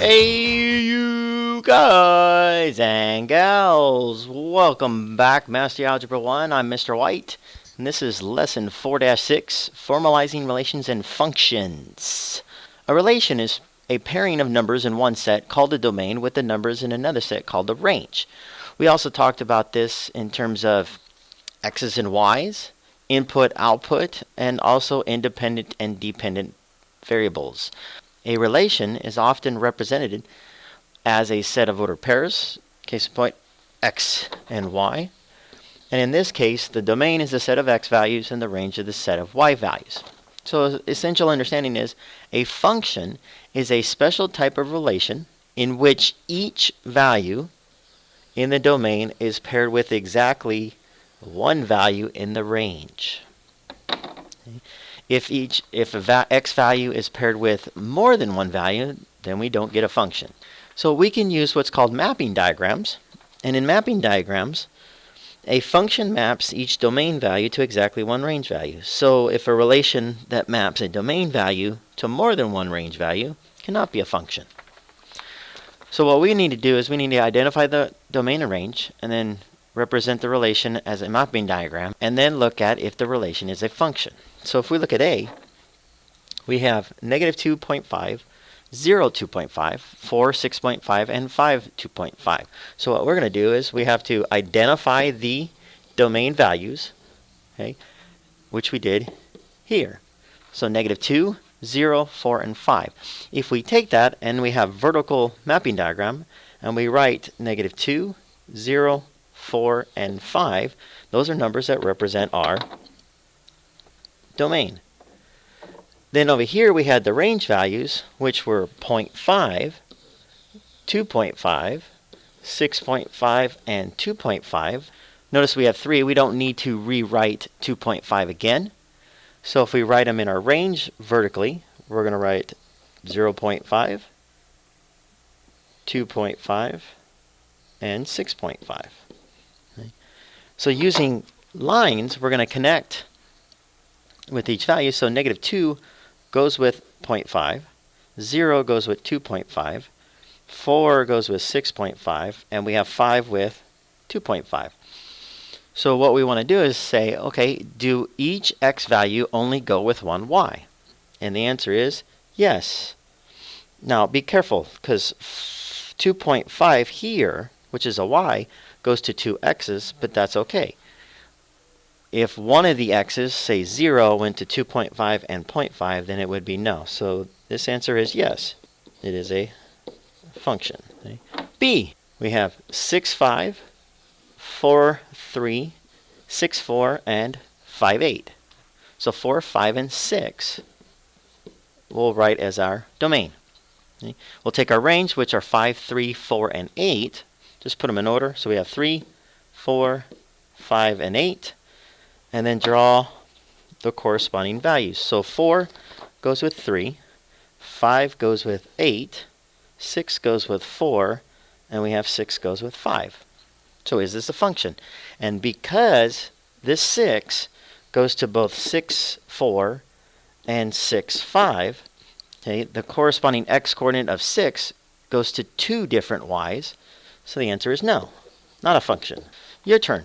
Hey you guys and gals, welcome back Master Algebra 1. I'm Mr. White, and this is lesson 4-6, Formalizing Relations and Functions. A relation is a pairing of numbers in one set called a domain with the numbers in another set called a range. We also talked about this in terms of x's and y's, input, output, and also independent and dependent variables. A relation is often represented as a set of ordered pairs, case in point, x and y. And in this case, the domain is the set of x values and the range is the set of y values. So essential understanding is a function is a special type of relation in which each value in the domain is paired with exactly one value in the range. Okay. If x value is paired with more than one value, then we don't get a function. So we can use what's called mapping diagrams. And in mapping diagrams, a function maps each domain value to exactly one range value. So if a relation that maps a domain value to more than one range value cannot be a function. So what we need to do is we need to identify the domain and range, and then represent the relation as a mapping diagram, and then look at if the relation is a function. So if we look at A, we have negative 2.5, 0, 2.5, 4, 6.5, and 5, 2.5. So what we're going to do is we have to identify the domain values, okay, which we did here. So negative 2, 0, 4, and 5. If we take that and we have vertical mapping diagram, and we write negative 2, 0, 4, and 5, those are numbers that represent our domain. Then over here we had the range values, which were 0.5, 2.5, 6.5, and 2.5. Notice we have 3. We don't need to rewrite 2.5 again. So if we write them in our range vertically, we're going to write 0.5, 2.5, and 6.5. Okay. So using lines, we're going to connect with each value. So negative 2 goes with 0.5, 0 goes with 2.5, 4 goes with 6.5, and we have 5 with 2.5. So what we want to do is say, okay, do each x value only go with one y? And the answer is yes. Now be careful, because 2.5 here, which is a y, goes to two x's, but that's okay. If one of the x's, say 0, went to 2.5 and 0.5, then it would be no. So this answer is yes. It is a function. Okay. B, we have 6, 5, 4, 3, 6, 4, and 5, 8. So 4, 5, and 6 we'll write as our domain. Okay. We'll take our range, which are 5, 3, 4, and 8. Just put them in order. So we have 3, 4, 5, and 8. And then draw the corresponding values. So 4 goes with 3, 5 goes with 8, 6 goes with 4, and we have 6 goes with 5. So is this a function? And because this 6 goes to both 6, 4, and 6, 5, okay, the corresponding x-coordinate of 6 goes to two different y's. So the answer is no, not a function. Your turn.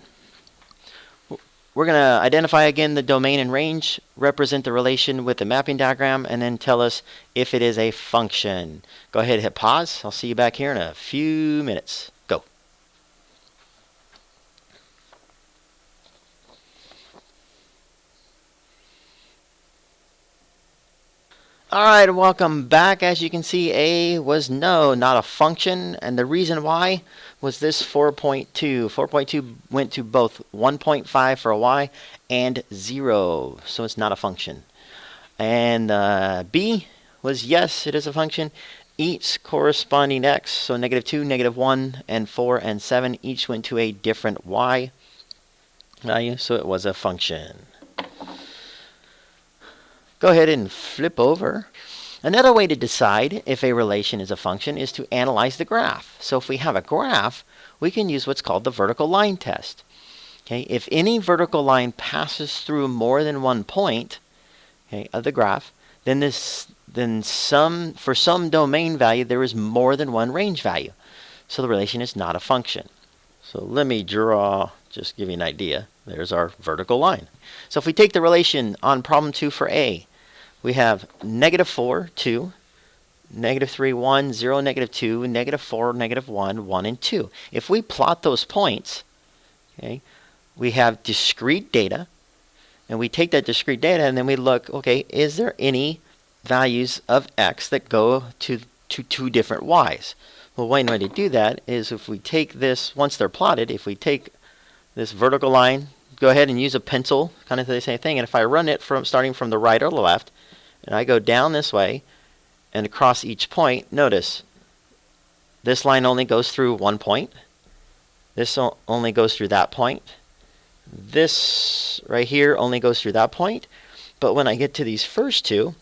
We're going to identify again the domain and range, represent the relation with the mapping diagram, and then tell us if it is a function. Go ahead and hit pause. I'll see you back here in a few minutes. Go. Alright, welcome back. As you can see, A was no, not a function, and the reason why was this 4.2. 4.2 went to both 1.5 for a y and 0, so it's not a function. And B was yes, it is a function. Each corresponding x, so negative 2, negative 1, and 4, and 7, each went to a different y value, so it was a function. Go ahead and flip over. Another way to decide if a relation is a function is to analyze the graph. So if we have a graph, we can use what's called the vertical line test. Okay, if any vertical line passes through more than one point, okay, of the graph, for some domain value, there is more than one range value. So the relation is not a function. So let me draw, just give you an idea. There's our vertical line. So if we take the relation on problem 2 for A, we have -4, 2, -3, 1, 0, -2, -4, -1, 1, and 2. If we plot those points, okay, we have discrete data, and we take that discrete data and then we look, okay, is there any values of x that go to two different y's? Well, one way to do that is if we take this, once they're plotted, if we take this vertical line, go ahead and use a pencil, kind of the same thing, and if I run it from starting from the right or the left, and I go down this way and across each point, notice this line only goes through one point, this only goes through that point, this right here only goes through that point, but when I get to these first two,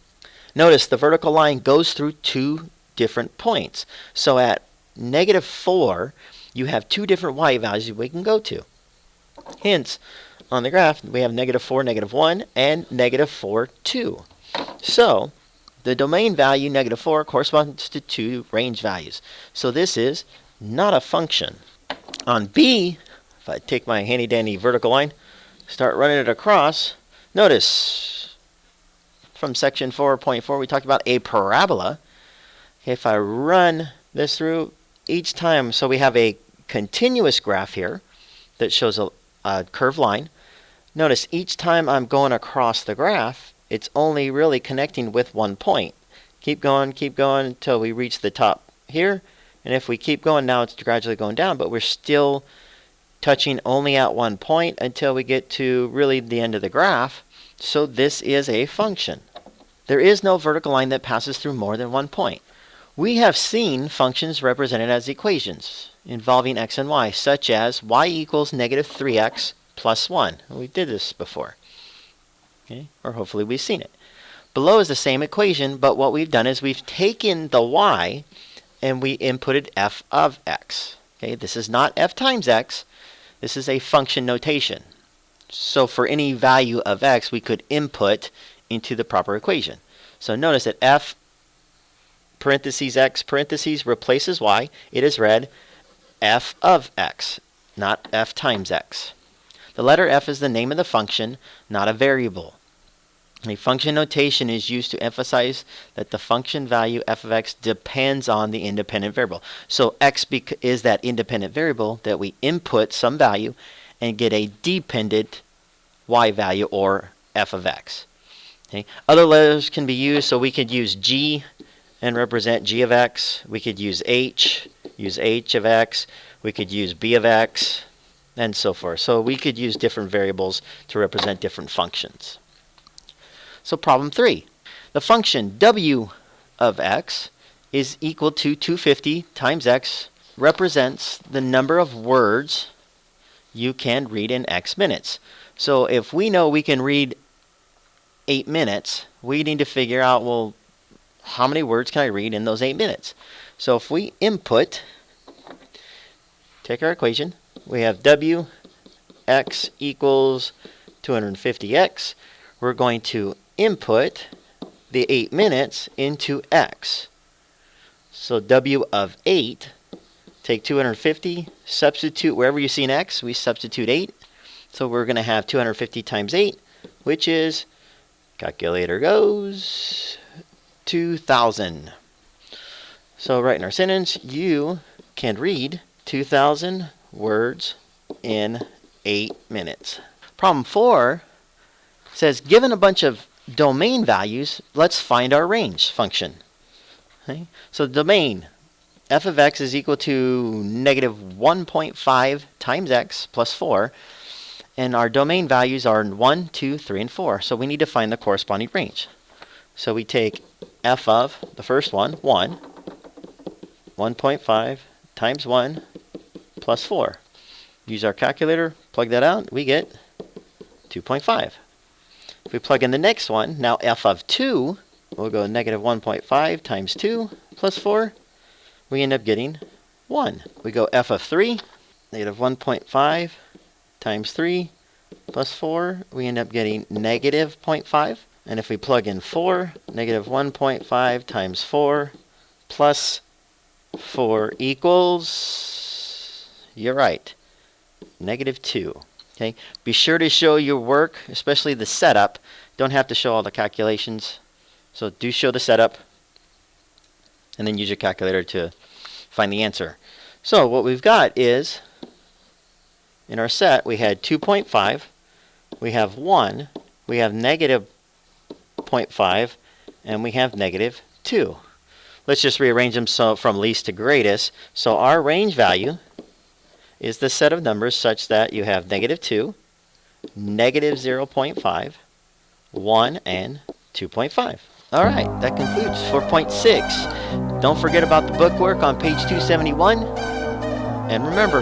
notice the vertical line goes through two different points. So at -4, you have two different y values we can go to. Hence, on the graph, we have -4, -1, and -4, 2. So, the domain value, -4, corresponds to two range values. So this is not a function. On B, if I take my handy-dandy vertical line, start running it across, notice from section 4.4 we talked about a parabola. If I run this through each time, so we have a continuous graph here that shows a curved line. Notice each time I'm going across the graph, it's only really connecting with one point. Keep going until we reach the top here. And if we keep going, now it's gradually going down, but we're still touching only at one point until we get to really the end of the graph. So this is a function. There is no vertical line that passes through more than one point. We have seen functions represented as equations involving x and y, such as y equals -3x plus 1. We did this before, okay? Or hopefully we've seen it. Below is the same equation, but what we've done is we've taken the y and we inputted f of x. Okay, this is not f times x. This is a function notation. So for any value of x, we could input into the proper equation. So notice that f parentheses x parentheses replaces y. It is read f of x, not f times x. The letter f is the name of the function, not a variable. A function notation is used to emphasize that the function value f of x depends on the independent variable. So x is that independent variable that we input some value and get a dependent y value, or f of x. Okay. Other letters can be used, so we could use g and represent g of x. We could use h of x. We could use b of x, and so forth. So we could use different variables to represent different functions. So problem 3. The function w of x is equal to 250 times x represents the number of words you can read in x minutes. So if we know we can read 8 minutes, we need to figure out, well, how many words can I read in those 8 minutes? So if we input, take our equation, we have w x equals 250x. We're going to input the 8 minutes into x. So w of 8, take 250, substitute wherever you see an x, we substitute 8. So we're going to have 250 times 8, which is, calculator goes, 2,000. So right in our sentence, you can read 2,000 words in 8 minutes. Problem 4 says, given a bunch of domain values, let's find our range function. Okay? So domain, f of x is equal to -1.5 times x plus 4. And our domain values are 1, 2, 3, and 4. So we need to find the corresponding range. So we take f of the first one, 1, 1.5 times 1 plus 4. Use our calculator, plug that out, we get 2.5. If we plug in the next one, now f of 2, we'll go -1.5 times 2 plus 4. We end up getting 1. We go f of 3, -1.5 times 3 plus 4. We end up getting -0.5. And if we plug in 4, negative 1.5 times 4 plus 4 equals, you're right, negative 2. Okay, be sure to show your work, especially the setup. Don't have to show all the calculations. So do show the setup, and then use your calculator to find the answer. So what we've got is, in our set, we had 2.5, we have 1, we have negative 0.5, and we have negative 2. Let's just rearrange them so from least to greatest. So our range value is the set of numbers such that you have negative 2, negative 0.5, 1, and 2.5. All right, that concludes 4.6. Don't forget about the bookwork on page 271. And remember,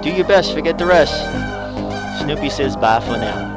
do your best, forget the rest. Snoopy says bye for now.